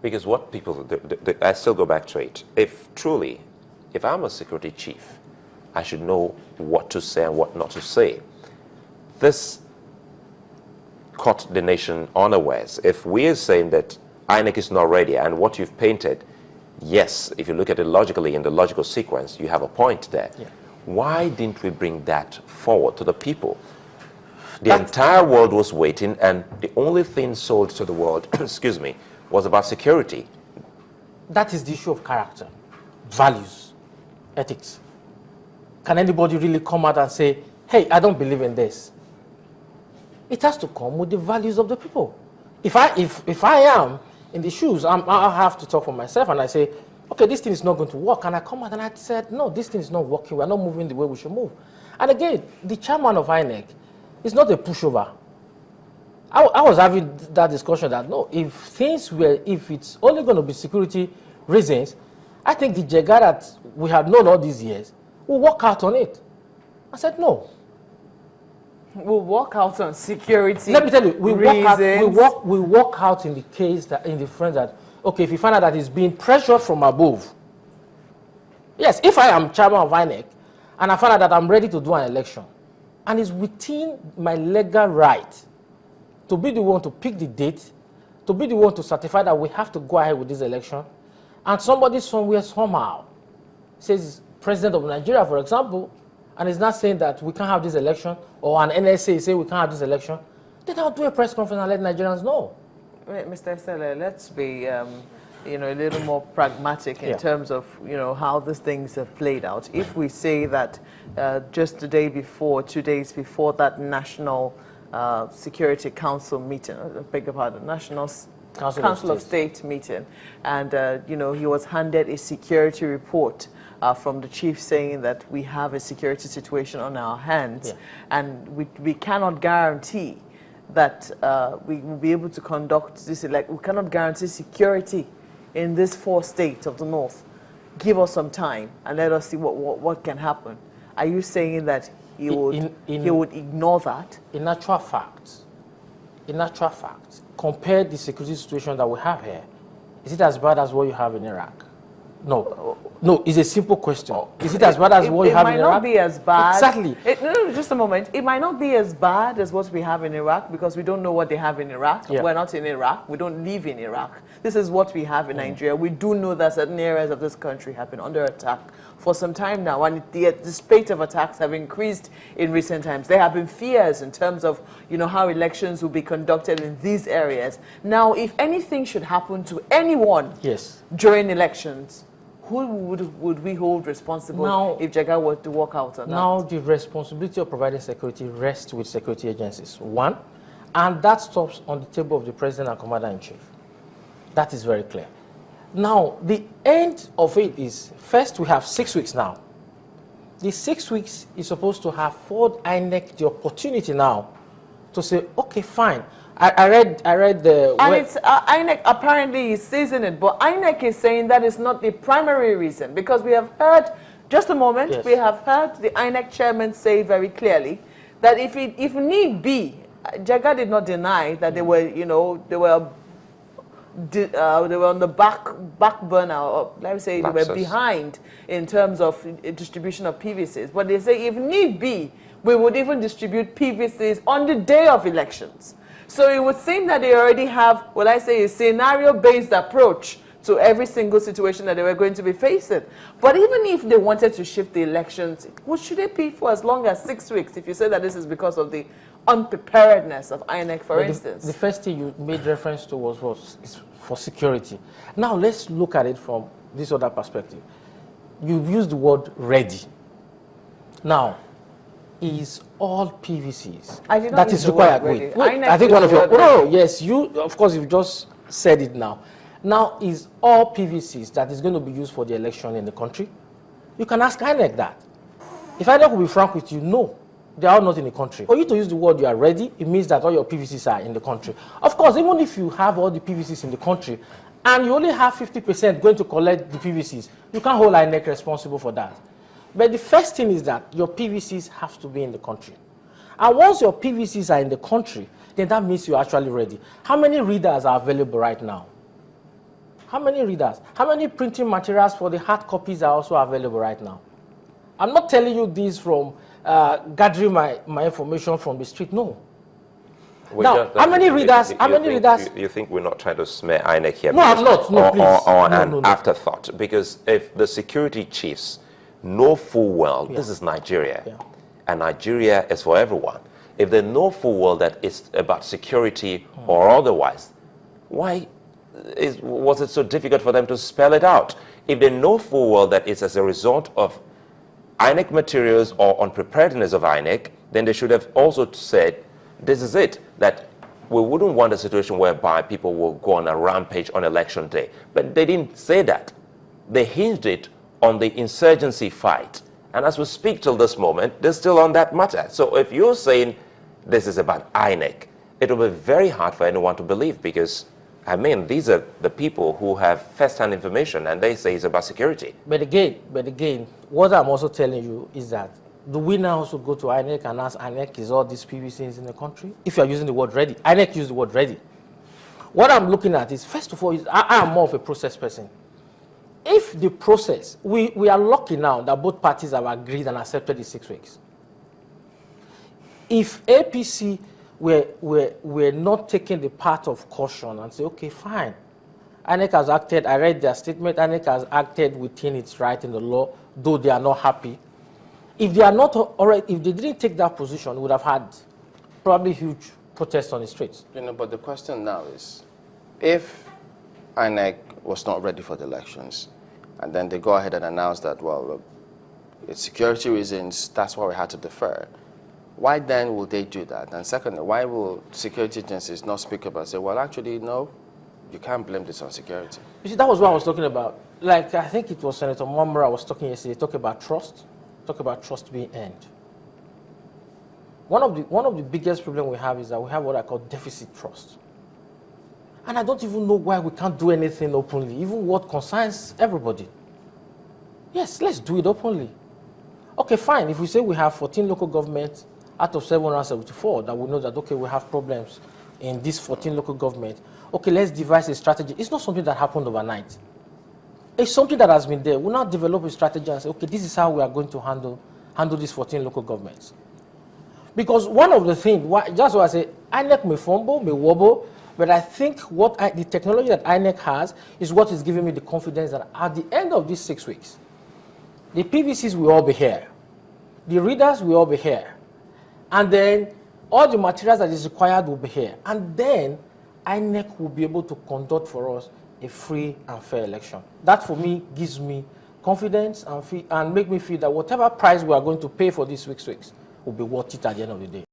Because what people, I still go back to it. If I'm a security chief, I should know what to say and what not to say. This caught the nation unawares. If we're saying that INEC is not ready and what you've painted, yes, if you look at it logically in the logical sequence, you have a point there. Yeah. Why didn't we bring that forward to the people? The entire world was waiting, and the only thing sold to the world, excuse me, was about security. That is the issue of character, values, ethics. Can anybody really come out and say, hey, I don't believe in this? It has to come with the values of the people. If I am in the shoes, I'll have to talk for myself, and I say, okay, this thing is not going to work. And I come out and I said, no, this thing is not working. We're not moving the way we should move. And again, the chairman of INEC is not a pushover. I was having that discussion that, no, if it's only going to be security reasons, I think the Jega that we have known all these years will work out on it. I said, no. We'll work out on security. Let me tell you, we work out in the case that, in the front that, okay, if you find out that it's being pressured from above. Yes, if I am chairman of INEC and I find out that I'm ready to do an election and it's within my legal right to be the one to pick the date, to be the one to certify that we have to go ahead with this election, and somebody somewhere somehow says, President of Nigeria, for example, and is not saying that we can't have this election, or an NSA say we can't have this election, then I'll do a press conference and let Nigerians know. Mr. Esele, let's be a little more pragmatic in terms of, how these things have played out. If we say that just the day before, 2 days before that National Security Council meeting, I beg your pardon, National Council of State meeting, and he was handed a security report from the chief saying that we have a security situation on our hands, and we cannot guarantee that we will be able to conduct this election. We cannot guarantee security in this 4 states of the north. Give us some time and let us see what can happen. Are you saying that he would ignore that? In actual fact, compare the security situation that we have here. Is it as bad as what you have in Iraq? No, it's a simple question. Is it as bad as what you have in Iraq? It might not be as bad. Exactly. No, just a moment. It might not be as bad as what we have in Iraq because we don't know what they have in Iraq. Yeah. We're not in Iraq. We don't live in Iraq. This is what we have in Nigeria. We do know that certain areas of this country have been under attack for some time now, and the spate of attacks have increased in recent times. There have been fears in terms of how elections will be conducted in these areas. Now, if anything should happen to anyone during elections, who would we hold responsible now, if Jega were to walk out on that? Now, the responsibility of providing security rests with security agencies, one, and that stops on the table of the President and Commander-in-Chief. That is very clear. Now, the end of it is, first, we have 6 weeks now. The 6 weeks is supposed to afford INEC the opportunity now to say, okay, fine. I read the... And it's, INEC apparently is seizing it, but INEC is saying that is not the primary reason, because we have heard, just a moment, we have heard the INEC chairman say very clearly that if need be, Jega did not deny that they were, they were on the back burner, or let me say they were behind in terms of distribution of PVCs. But they say if need be, we would even distribute PVCs on the day of elections. So it would seem that they already have, a scenario-based approach to every single situation that they were going to be facing. But even if they wanted to shift the elections, what should it be for as long as 6 weeks, if you say that this is because of the unpreparedness of INEC, for instance? The first thing you made reference to was for security. Now let's look at it from this other perspective. You've used the word ready. Now, is all PVCs that is required? Wait, I think one of your... yes, you, of course, you've just said it now. Now, is all PVCs that is going to be used for the election in the country? You can ask INEC that. If INEC will be frank with you, no, they are not in the country. For you to use the word you are ready, it means that all your PVCs are in the country. Of course, even if you have all the PVCs in the country and you only have 50% going to collect the PVCs, you can't hold INEC responsible for that. But the first thing is that your PVCs have to be in the country. And once your PVCs are in the country, then that means you're actually ready. How many readers are available right now? How many readers? How many printing materials for the hard copies are also available right now? I'm not telling you this from gathering my information from the street, no. Wait, Now, how many readers? You think we're not trying to smear INEC here? No, I'm not. No, please. Or No. afterthought. Because if the security chiefs know full well, this is Nigeria, and Nigeria is for everyone. If they know full well that it's about security or otherwise, why was it so difficult for them to spell it out? If they know full well that it's as a result of INEC materials or unpreparedness of INEC, then they should have also said, this is it, that we wouldn't want a situation whereby people will go on a rampage on election day. But they didn't say that. They hinged it on the insurgency fight. And as we speak till this moment, they're still on that matter. So if you're saying this is about INEC, it will be very hard for anyone to believe because, I mean, these are the people who have first-hand information and they say it's about security. But again, what I'm also telling you is that do we now also go to INEC and ask INEC, is all these PVCs in the country? If you are using the word ready, INEC use the word ready. What I'm looking at is, first of all, I am more of a process person. If the process, we are lucky now that both parties have agreed and accepted the 6 weeks. If APC were not taking the part of caution and say, okay, fine, INEC has acted, I read their statement, INEC has acted within its right in the law, though they are not happy. If they are not alright, if they didn't take that position, we would have had probably huge protests on the streets. But the question now is, if INEC was not ready for the elections, and then they go ahead and announce that, well, it's security reasons, that's why we had to defer. Why then will they do that? And secondly, why will security agencies not speak up and say, well, actually, no, you can't blame this on security? You see, that was what I was talking about. Like, I think it was Senator Mwambara was talking yesterday, talking about trust. Talk about trust being earned. One of the biggest problems we have is that we have what I call deficit trust. And I don't even know why we can't do anything openly, even what concerns everybody. Yes, let's do it openly. Okay, fine. If we say we have 14 local governments out of 774, that we know that, okay, we have problems in these 14 local governments. Okay, let's devise a strategy. It's not something that happened overnight. It's something that has been there. We'll now develop a strategy and say, okay, this is how we are going to handle these 14 local governments. Because one of the things, just what I say, INEC may fumble, may wobble, but I think the technology that INEC has is what is giving me the confidence that at the end of these 6 weeks, the PVCs will all be here. The readers will all be here. And then all the materials that is required will be here. And then INEC will be able to conduct for us a free and fair election. That for me gives me confidence and make me feel that whatever price we are going to pay for these 6 weeks will be worth it at the end of the day.